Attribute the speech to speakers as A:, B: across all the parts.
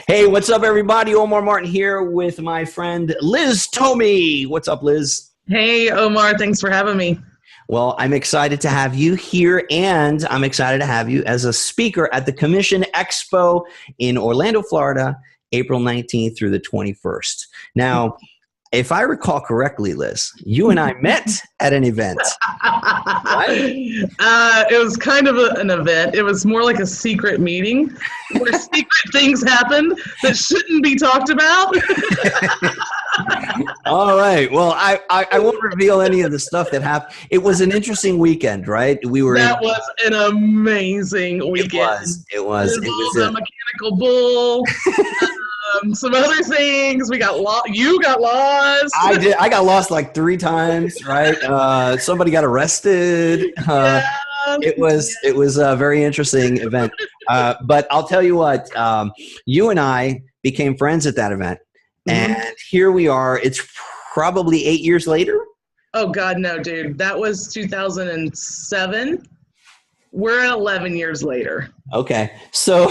A: Hey, what's up, everybody? Omar Martin here with my friend LizTomey. What's up, Liz?
B: Hey, Omar. Thanks for having me.
A: Well, I'm excited to have you here, and I'm excited to have you as a speaker at the Commission Expo in Orlando, Florida, April 19th through the 21st. Now, if I recall correctly, Liz, you and I met at an event. Right?
B: It was kind of an event. It was more like a secret meeting where secret things happened that shouldn't be talked about.
A: All right. Well, I won't reveal any of the stuff that happened. It was an interesting weekend, right?
B: That was an amazing weekend.
A: It was
B: a mechanical bull. Some other things. We got lost. You got lost.
A: I did. I got lost like 3 times, right? Somebody got arrested. It was a very interesting event. But I'll tell you what, you and I became friends at that event. And here we are. It's probably 8 years later.
B: Oh, God, no, dude. That was 2007. We're 11 years later.
A: Okay. So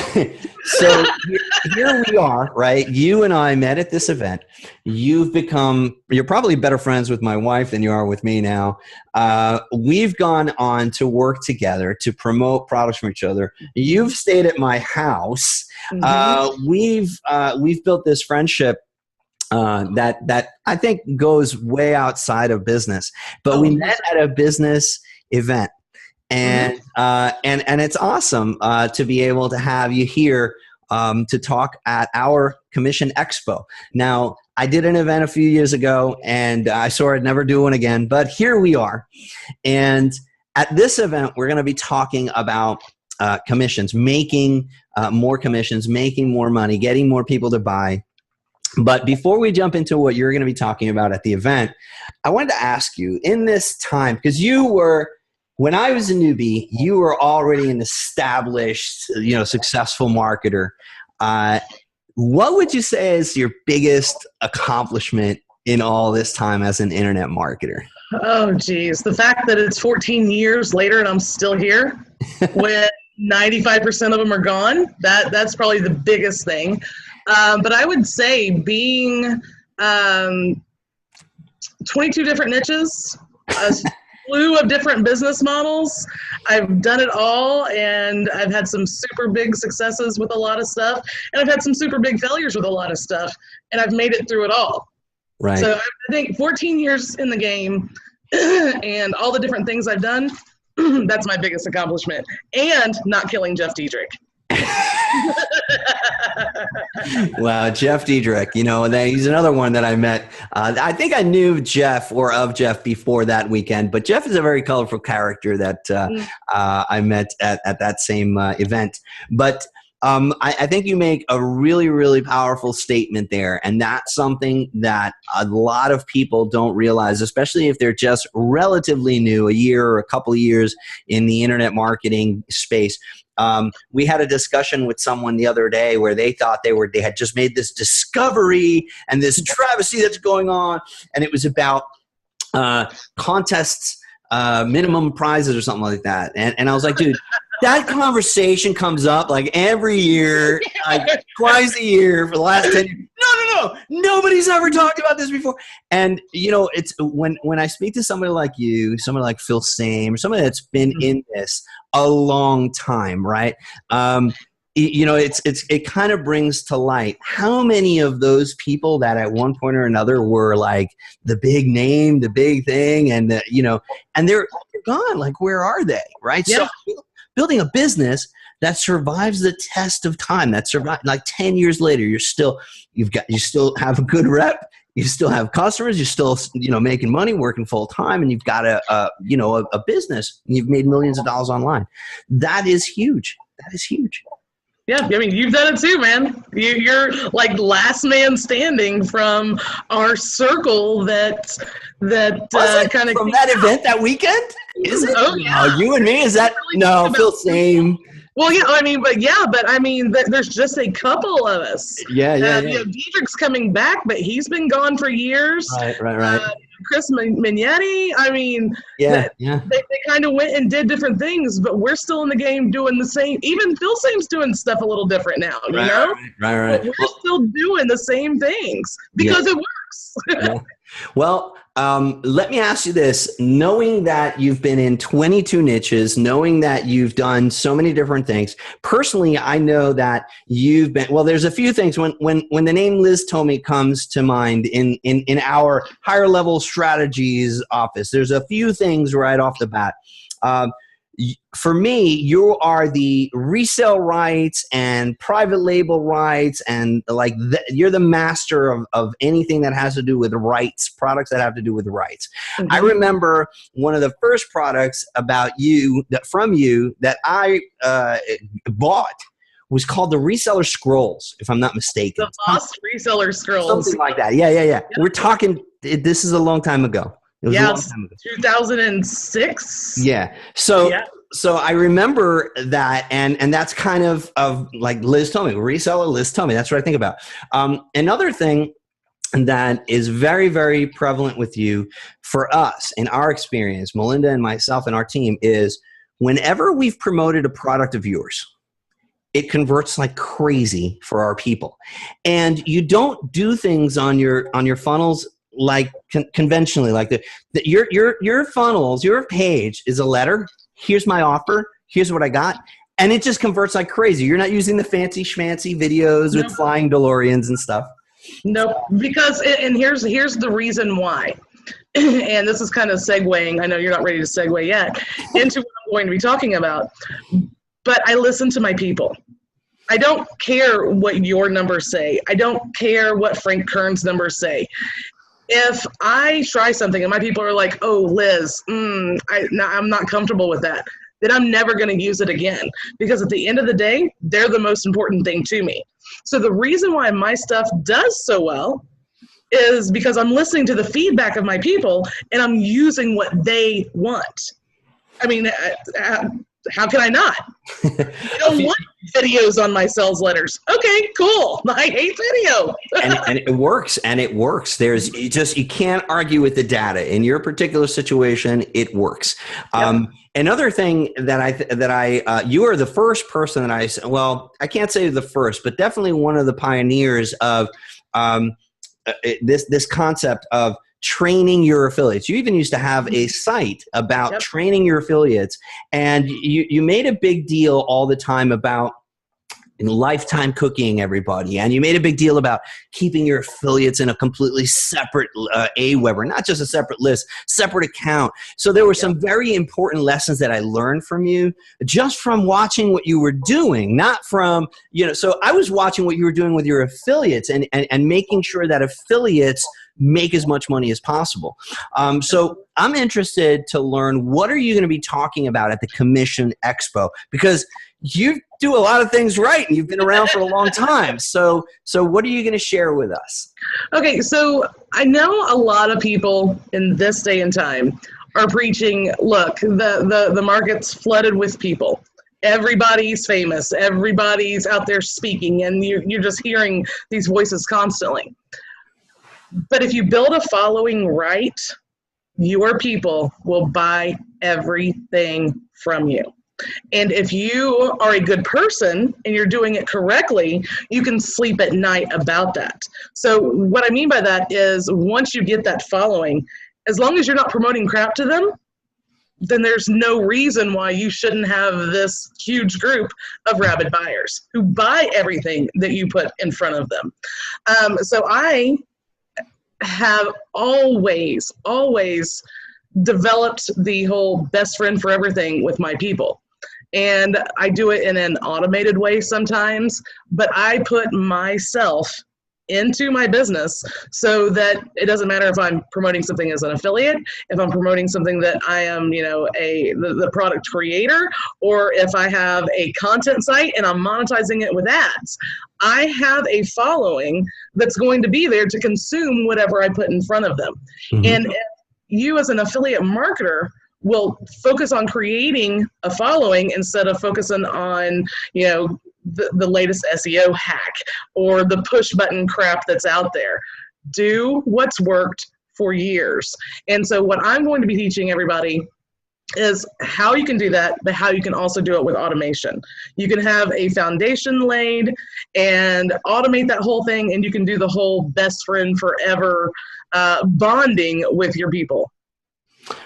A: here we are, right? You and I met at this event. You're probably better friends with my wife than you are with me now. We've gone on to work together to promote products from each other. You've stayed at my house. We've built this friendship that I think goes way outside of business. But we met at a business event. And it's awesome to be able to have you here to talk at our Commission Expo. Now, I did an event a few years ago, and I swore I'd never do one again, but here we are. And at this event, we're going to be talking about commissions, making more commissions, making more money, getting more people to buy. But before we jump into what you're going to be talking about at the event, I wanted to ask you, in this time, because when I was a newbie, you were already an established, successful marketer. What would you say is your biggest accomplishment in all this time as an internet marketer?
B: Oh, geez. The fact that it's 14 years later and I'm still here when 95% of them are gone, that's probably the biggest thing. But I would say being 22 different niches, a slew of different business models. I've done it all, and I've had some super big successes with a lot of stuff, and I've had some super big failures with a lot of stuff, and I've made it through it all.
A: Right.
B: So I think 14 years in the game and all the different things I've done, that's my biggest accomplishment. And not killing Jeff Diedrich.
A: Wow, Jeff Diedrich, he's another one that I met. I think I knew Jeff or of Jeff before that weekend, but Jeff is a very colorful character that I met at that same event. But I think you make a really, really powerful statement there, and that's something that a lot of people don't realize, especially if they're just relatively new, a year or a couple of years in the internet marketing space. We had a discussion with someone the other day where they thought they had just made this discovery and this travesty that's going on, and it was about contests, minimum prizes or something like that. And I was like, dude, that conversation comes up like every year, like twice a year for the last 10 years. No. Nobody's ever talked about this before. And, it's when I speak to somebody like you, somebody like Phil Same, or somebody that's been in this a long time, right? It kind of brings to light how many of those people that at one point or another were like the big name, the big thing, and and they're gone. Like, where are they? Right?
B: Yeah.
A: So building a business that survives the test of time, that survive like 10 years later, you still have a good rep, you still have customers, you're still making money, working full time, and you've got a business, and you've made millions of dollars online. That is huge. That is huge.
B: Yeah, I mean, you've done it too, man. You're like last man standing from our circle that kind of
A: from that event that weekend. Is it?
B: Oh yeah.
A: You and me? Is that no? Phil Same.
B: Well, yeah, I mean, there's just a couple of us.
A: Yeah.
B: Diedrich's coming back, but he's been gone for years.
A: Right.
B: Chris Mignetti. I mean,
A: Yeah,
B: they kind of went and did different things, but we're still in the game doing the same. Even Phil Same's doing stuff a little different now, you know?
A: Right.
B: But we're still doing the same things because it works.
A: Yeah. Well, let me ask you this. Knowing that you've been in 22 niches, knowing that you've done so many different things, personally, I know that you've been, well, there's a few things when the name LizTomey comes to mind in our higher level strategies office, there's a few things right off the bat. For me, you are the resale rights and private label rights, and you're the master of anything that has to do with rights, products that have to do with rights. Mm-hmm. I remember one of the first products from you that I bought was called the Reseller Scrolls, if I'm not mistaken.
B: The Lost Reseller Scrolls.
A: Something like that. Yeah. Yep. We're talking, this is a long time ago. It was a long time ago. 2006. Yeah. So I remember that, and that's kind of like LizTomey, reseller LizTomey. That's what I think about. Another thing that is very, very prevalent with you for us in our experience, Melinda and myself and our team, is whenever we've promoted a product of yours, it converts like crazy for our people. And you don't do things on your funnels like conventionally, like your funnels, your page is a letter. Here's my offer. Here's what I got. And it just converts like crazy. You're not using the fancy schmancy videos with flying DeLoreans and stuff.
B: Nope. Because, and here's the reason why. And this is kind of segueing. I know you're not ready to segue yet into what I'm going to be talking about. But I listen to my people. I don't care what your numbers say. I don't care what Frank Kern's numbers say. If I try something and my people are like, oh, Liz, I'm not comfortable with that, then I'm never going to use it again. Because at the end of the day, they're the most important thing to me. So the reason why my stuff does so well is because I'm listening to the feedback of my people and I'm using what they want. I mean, how can I not? I don't want videos on my sales letters. Okay, cool. I hate video.
A: and it works. And it works. You can't argue with the data. In your particular situation, it works. Yep. Another thing you are the first person that I can't say the first, but definitely one of the pioneers of this concept of training your affiliates. You even used to have a site about training your affiliates, and you made a big deal all the time about lifetime cooking everybody, and you made a big deal about keeping your affiliates in a completely separate AWeber, not just a separate list, separate account. So there were some very important lessons that I learned from you just from watching what you were doing, not from, so I was watching what you were doing with your affiliates and making sure that affiliates make as much money as possible. So I'm interested to learn, what are you going to be talking about at the Commission Expo? Because you do a lot of things right and you've been around for a long time. So what are you going to share with us?
B: Okay, so I know a lot of people in this day and time are preaching, look, the market's flooded with people. Everybody's famous. Everybody's out there speaking, and you're just hearing these voices constantly. But if you build a following right, your people will buy everything from you. And if you are a good person and you're doing it correctly, you can sleep at night about that. So what I mean by that is, once you get that following, as long as you're not promoting crap to them, then there's no reason why you shouldn't have this huge group of rabid buyers who buy everything that you put in front of them. So I have always developed the whole best friend for everything with my people. And I do it in an automated way sometimes, but I put myself into my business so that it doesn't matter if I'm promoting something as an affiliate, if I'm promoting something that I am, the product creator, or if I have a content site and I'm monetizing it with ads. I have a following that's going to be there to consume whatever I put in front of them. Mm-hmm. And if you as an affiliate marketer will focus on creating a following instead of focusing on, the latest SEO hack or the push button crap that's out there. Do what's worked for years. And so what I'm going to be teaching everybody is how you can do that, but how you can also do it with automation. You can have a foundation laid and automate that whole thing, and you can do the whole best friend forever bonding with your people.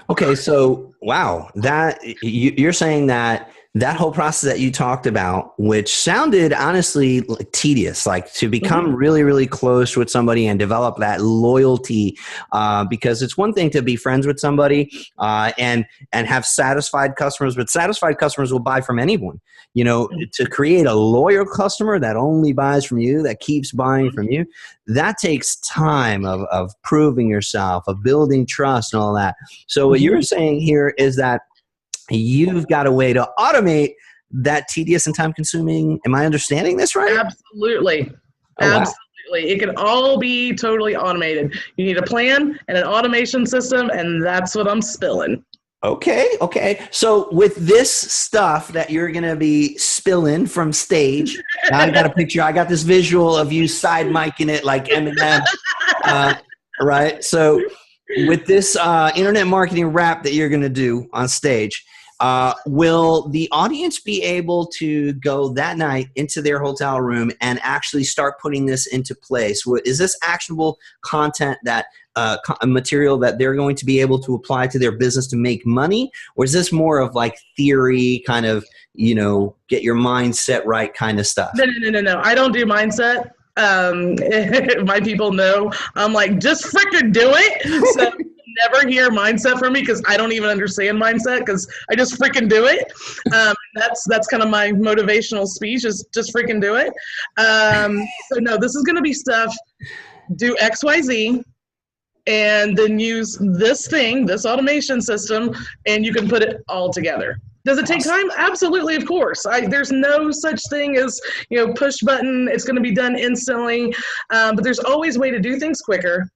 A: Okay, so wow, that you're saying that that whole process that you talked about, which sounded honestly like tedious, like to become really, really close with somebody and develop that loyalty, because it's one thing to be friends with somebody and have satisfied customers, but satisfied customers will buy from anyone. You know, to create a loyal customer that only buys from you, that keeps buying from you, that takes time of proving yourself, of building trust and all that. So what you're saying here is that you've got a way to automate that tedious and time-consuming. Am I understanding this right?
B: Absolutely.
A: Oh, wow.
B: Absolutely. It can all be totally automated. You need a plan and an automation system, and that's what I'm spilling.
A: Okay. So with this stuff that you're going to be spilling from stage, I got a picture. I got this visual of you side micing it like Eminem, right? So with this internet marketing rap that you're going to do on stage, will the audience be able to go that night into their hotel room and actually start putting this into place? Is this actionable content, that material that they're going to be able to apply to their business to make money? Or is this more of like theory, kind of, you know, get your mindset right kind of stuff?
B: No. I don't do mindset. My people know I'm like, just freaking do it. So never hear mindset from me, because I don't even understand mindset, because I just freaking do it. That's kind of my motivational speech, is just freaking do it. So no, this is going to be stuff, do XYZ, and then use this thing, this automation system, and you can put it all together. Does it take time? Absolutely, of course. There's no such thing as, push button. It's going to be done instantly. But there's always a way to do things quicker.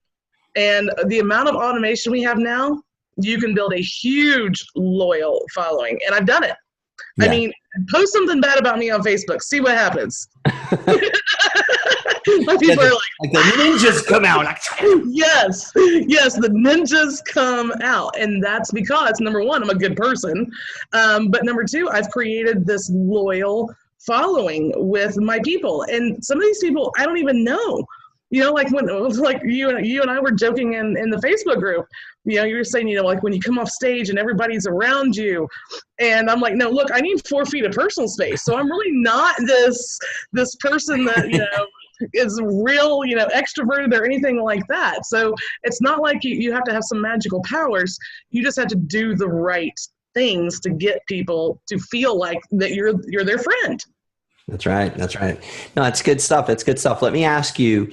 B: And the amount of automation we have now, you can build a huge loyal following. And I've done it. Yeah. I mean, post something bad about me on Facebook. See what happens. My people are like
A: the ninjas come out.
B: Yes, the ninjas come out. And that's because, number one, I'm a good person. But number two, I've created this loyal following with my people. And some of these people I don't even know. Like when you and I were joking in the Facebook group, you were saying, like when you come off stage and everybody's around you, and I'm like, no, look, I need 4 feet of personal space. So I'm really not this person that, is real, extroverted or anything like that. So it's not like you have to have some magical powers. You just have to do the right things to get people to feel like that you're their friend.
A: That's right. No, it's good stuff. Let me ask you,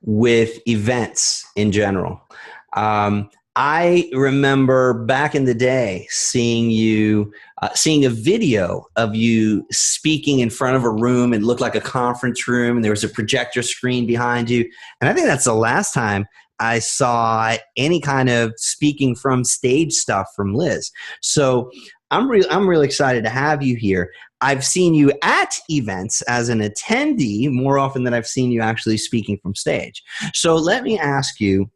A: with events in general, I remember back in the day seeing a video of you speaking in front of a room. It looked like a conference room, and there was a projector screen behind you. And I think that's the last time I saw any kind of speaking from stage stuff from Liz. So I'm really excited to have you here. I've seen you at events as an attendee more often than I've seen you actually speaking from stage. So let me ask you,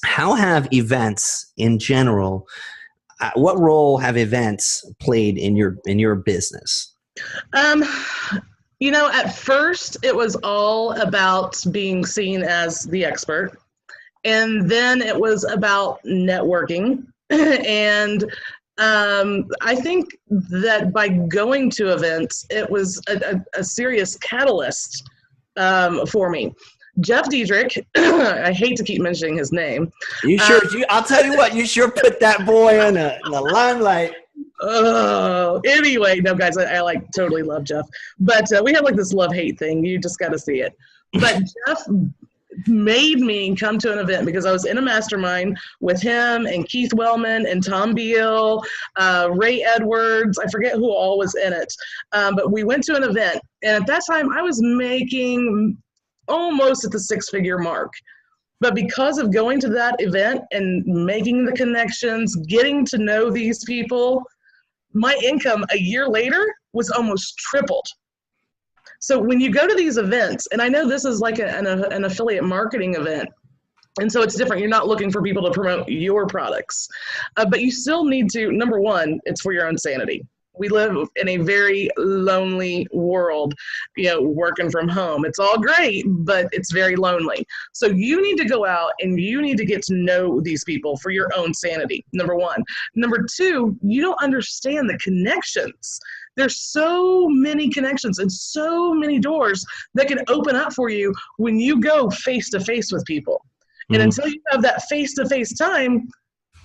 A: how have events in general, what role have events played in your business?
B: At first it was all about being seen as the expert. And then it was about networking. And I think that by going to events, it was a serious catalyst for me. Jeff Diedrich, I hate to keep mentioning his name.
A: You sure? I'll tell you what, you sure put that boy in the limelight.
B: Anyway, no, guys, I totally love Jeff. But we have this love-hate thing. You just got to see it. But Jeff made me come to an event because I was in a mastermind with him and Keith Wellman and Tom Beal, Ray Edwards. I forget who all was in it. But we went to an event. And at that time, I was making almost at the 6-figure mark. But because of going to that event and making the connections, getting to know these people, my income a year later was almost tripled. So when you go to these events, and I know this is like an affiliate marketing event, And so it's different. You're not looking for people to promote your products. But you still need to, number one, it's for your own sanity. We live in a very lonely world, working from home. It's all great, but it's very lonely. So you need to go out and you need to get to know these people for your own sanity, number one. Number two, you don't understand the connections. There's so many connections and so many doors that can open up for you when you go face to face with people. And until you have that face-to-face time,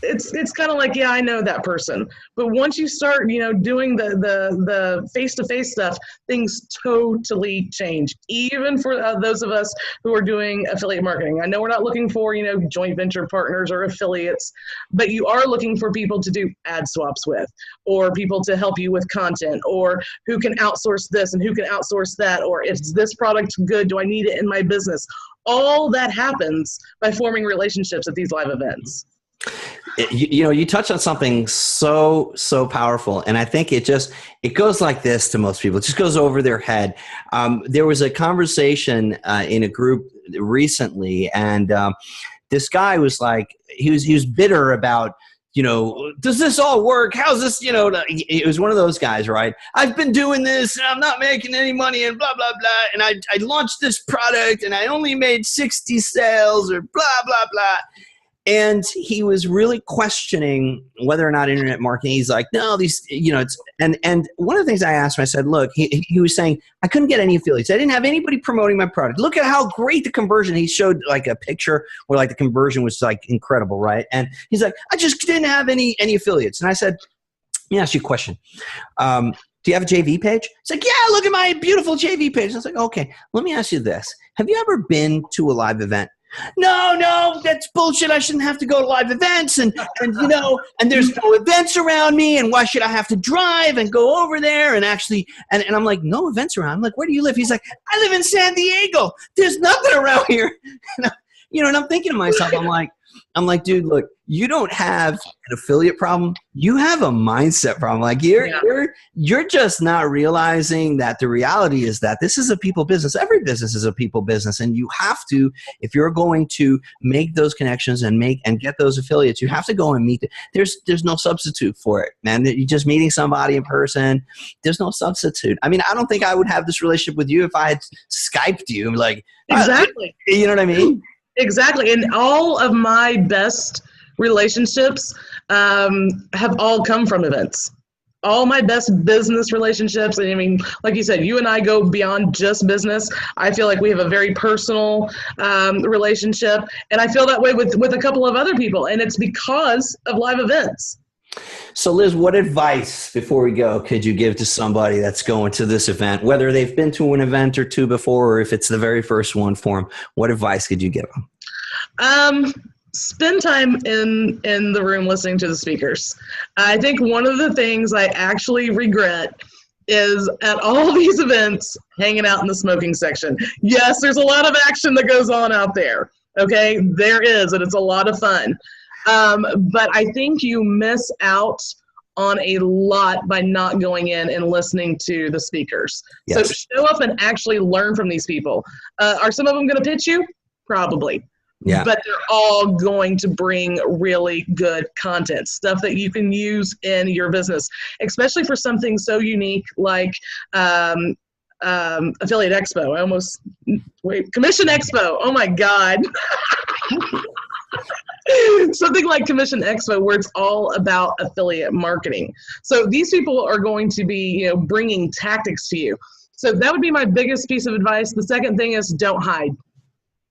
B: it's kind of like, yeah, I know that person. But once you start, doing the face-to-face stuff, things totally change, even for those of us who are doing affiliate marketing. I know we're not looking for, joint venture partners or affiliates, but you are looking for people to do ad swaps with, or people to help you with content, or who can outsource this and who can outsource that, or if this product's good, do I need it in my business? All that happens by forming relationships at these live events.
A: You touch on something so powerful, and I think it goes like this to most people. It just goes over their head. There was a conversation in a group recently, and this guy was like, he was bitter about, does this all work? How's this, it was one of those guys, right? I've been doing this and I'm not making any money and blah, blah, blah. And I launched this product and I only made 60 sales or blah, blah, blah. And he was really questioning whether or not internet marketing. He's like, no, these, it's, and one of the things I asked him, I said, look, he was saying, I couldn't get any affiliates. I didn't have anybody promoting my product. Look at how great the conversion. He showed like a picture where like the conversion was like incredible, right? And he's like, I just didn't have any affiliates. And I said, let me ask you a question. Do you have a JV page? He's like, yeah, look at my beautiful JV page. I was like, okay, let me ask you this. Have you ever been to a live event? No, that's bullshit. I shouldn't have to go to live events and there's no events around me, and why should I have to drive and go over there and actually, and I'm like, no events around. I'm like, where do you live? He's like, I live in San Diego. There's nothing around here. And I'm thinking to myself, I'm like, dude, look, you don't have an affiliate problem. You have a mindset problem. Like you're just not realizing that the reality is that this is a people business. Every business is a people business. And you have to, if you're going to make those connections and get those affiliates, you have to go and meet. There's no substitute for it, man. You're just meeting somebody in person. There's no substitute. I mean, I don't think I would have this relationship with you if I had Skyped you. Like,
B: exactly.
A: You know what I mean?
B: Exactly. And all of my best relationships have all come from events. All my best business relationships, and I mean, like you said, you and I go beyond just business. I feel like we have a very personal relationship, and I feel that way with a couple of other people, and it's because of live events.
A: So Liz, what advice, before we go, could you give to somebody that's going to this event, whether they've been to an event or two before, or if it's the very first one for them? What advice could you give them?
B: Spend time in the room listening to the speakers. I think one of the things I actually regret is at all these events, hanging out in the smoking section. Yes, there's a lot of action that goes on out there. Okay, there is, and it's a lot of fun. But I think you miss out on a lot by not going in and listening to the speakers. Yes. So show up and actually learn from these people. Are some of them going to pitch you? Probably. Yeah. But they're all going to bring really good content, stuff that you can use in your business, especially for something so unique like Affiliate Expo. Commission Expo. Oh my God. Something like Commission Expo, where it's all about affiliate marketing. So these people are going to be, bringing tactics to you. So that would be my biggest piece of advice. The second thing is don't hide.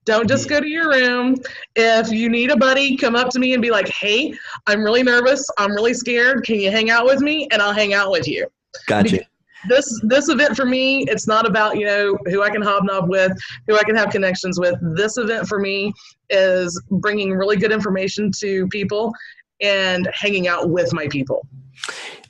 B: Don't just go to your room. If you need a buddy, come up to me and be like, hey, I'm really nervous. I'm really scared. Can you hang out with me? And I'll hang out with you.
A: Gotcha.
B: This event for me, it's not about, who I can hobnob with, who I can have connections with. This event for me is bringing really good information to people and hanging out with my people.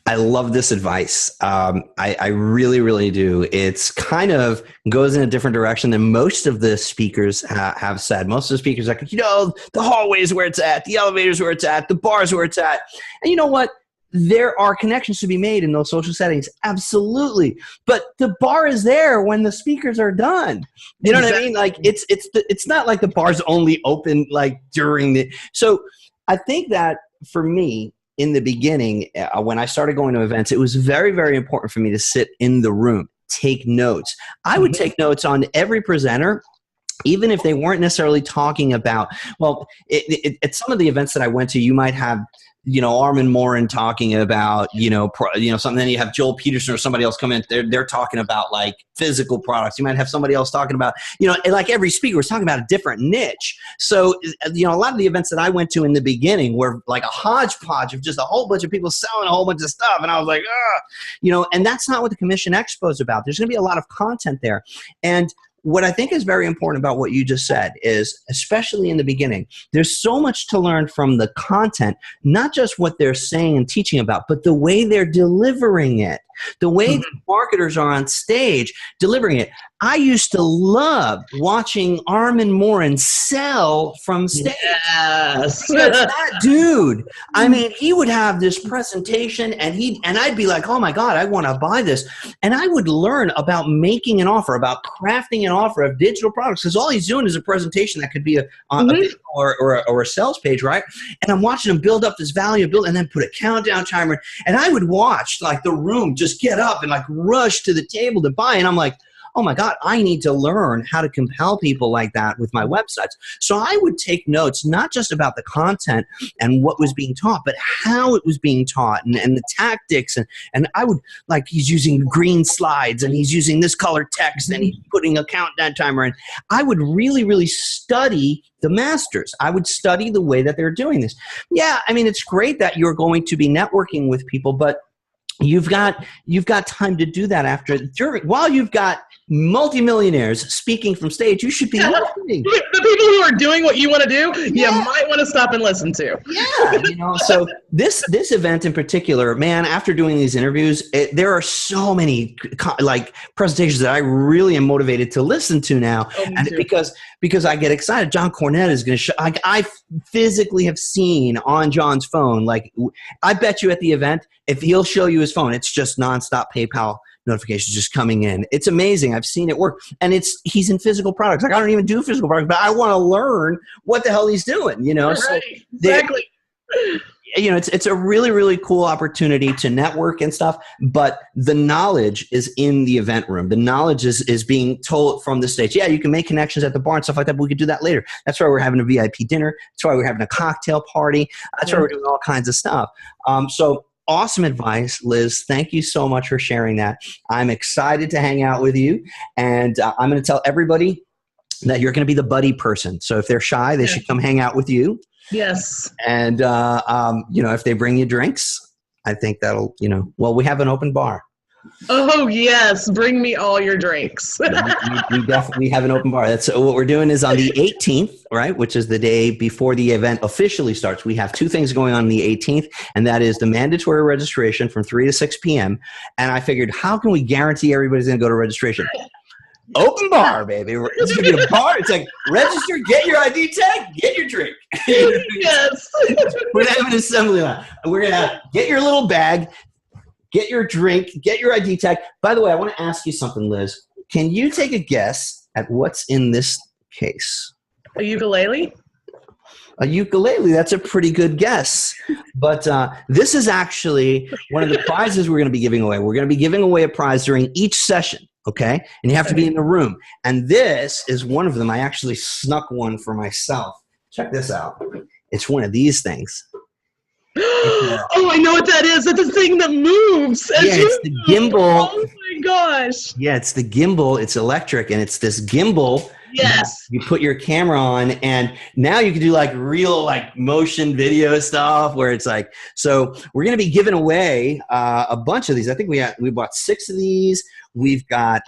A: I love this advice. I really, really do. It's kind of goes in a different direction than most of the speakers have said. Most of the speakers are like, the hallway is where it's at, the elevator is where it's at, the bar is where it's at. And you know what? there are connections to be made in those social settings. Absolutely. But the bar is there when the speakers are done. You know what I mean? Like it's not like the bar's only open like during the, so I think that for me in the beginning, when I started going to events, it was very, very important for me to sit in the room, take notes. I would take notes on every presenter, even if they weren't necessarily talking about, well, at some of the events that I went to, you might have, you know, Armin Morin talking about, something. Then you have Joel Peterson or somebody else come in. They're talking about like physical products. You might have somebody else talking about, like every speaker was talking about a different niche. So, a lot of the events that I went to in the beginning were like a hodgepodge of just a whole bunch of people selling a whole bunch of stuff. And I was like, and that's not what the Commission Expo is about. There's going to be a lot of content there. And what I think is very important about what you just said is, especially in the beginning, there's so much to learn from the content, not just what they're saying and teaching about, but the way they're delivering it, the way the marketers are on stage delivering it. I used to love watching Armin Morin sell from stage.
B: Yes.
A: That dude, I mean, he would have this presentation and I'd be like, oh my God, I want to buy this. And I would learn about making an offer, about crafting an offer of digital products, because all he's doing is a presentation that could be a video or a sales page, right? And I'm watching him build up this value, and then put a countdown timer. And I would watch like the room just get up and like rush to the table to buy. And I'm like, oh my God, I need to learn how to compel people like that with my websites. So I would take notes, not just about the content and what was being taught, but how it was being taught and the tactics. And I would, like, he's using green slides and he's using this color text and he's putting a countdown timer in. I would really, really study the masters. I would study the way that they're doing this. Yeah, I mean, it's great that you're going to be networking with people, but you've got time to do that while you've got multimillionaires speaking from stage. You should be listening.
B: The people who are doing what you want to do, you might want to stop and listen to.
A: Yeah, so this event in particular, man, after doing these interviews, there are so many like presentations that I really am motivated to listen to now, and because I get excited. John Cornette is going to show. I physically have seen on John's phone. Like, I bet you at the event, if he'll show you his phone, it's just nonstop PayPal notifications just coming in. It's amazing. I've seen it work. And he's in physical products. Like, I don't even do physical products, but I want to learn what the hell he's doing,
B: Right.
A: So
B: exactly.
A: It's a really, really cool opportunity to network and stuff, but the knowledge is in the event room. The knowledge is being told from the stage. Yeah, you can make connections at the bar and stuff like that, but we could do that later. That's why we're having a VIP dinner. That's why we're having a cocktail party. That's why we're doing all kinds of stuff. So awesome advice, Liz. Thank you so much for sharing that. I'm excited to hang out with you, and I'm going to tell everybody that you're going to be the buddy person. So if they're shy, they should come hang out with you.
B: Yes.
A: And, if they bring you drinks, I think that'll, we have an open bar.
B: Oh, yes. Bring me all your drinks.
A: we definitely have an open bar. That's what we're doing is on the 18th, right, which is the day before the event officially starts. We have two things going on the 18th, and that is the mandatory registration from 3 to 6 p.m. And I figured, how can we guarantee everybody's going to go to registration? Open bar, baby. It's going to be a bar. It's like, register, get your ID tag, get your drink.
B: Yes.
A: We're going to have an assembly line. We're going to get your little bag, get your drink, get your ID tag. By the way, I want to ask you something, Liz. Can you take a guess at what's in this case?
B: A ukulele?
A: A ukulele. That's a pretty good guess. But this is actually one of the prizes we're going to be giving away. We're going to be giving away a prize during each session. Okay? And you have to be in the room. And this is one of them. I actually snuck one for myself. Check this out. It's one of these things.
B: Oh, I know what that is. That's a thing that moves.
A: It's the gimbal.
B: Oh my gosh.
A: Yeah, it's the gimbal. It's electric, and it's this gimbal.
B: Yes.
A: You put your camera on, and now you can do like real like motion video stuff where it's like, so we're going to be giving away a bunch of these. I think we bought 6 of these. We've got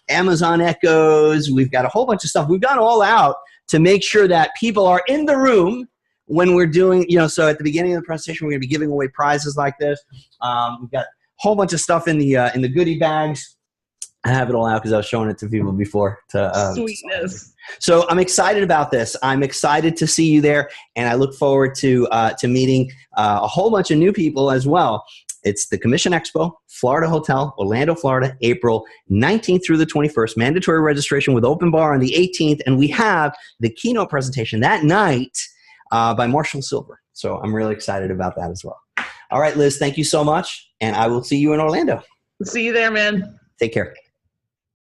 A: Amazon Echoes. We've got a whole bunch of stuff. We've gone all out to make sure that people are in the room when we're doing, so at the beginning of the presentation, we're going to be giving away prizes like this. We've got a whole bunch of stuff in the goodie bags. I have it all out because I was showing it to people before.
B: Sweetness.
A: So I'm excited about this. I'm excited to see you there, and I look forward to meeting a whole bunch of new people as well. It's the Commission Expo, Florida Hotel, Orlando, Florida, April 19th through the 21st. Mandatory registration with open bar on the 18th, and we have the keynote presentation that night by Marshall Silver. So I'm really excited about that as well. All right, Liz, thank you so much, and I will see you in Orlando.
B: See you there, man.
A: Take care.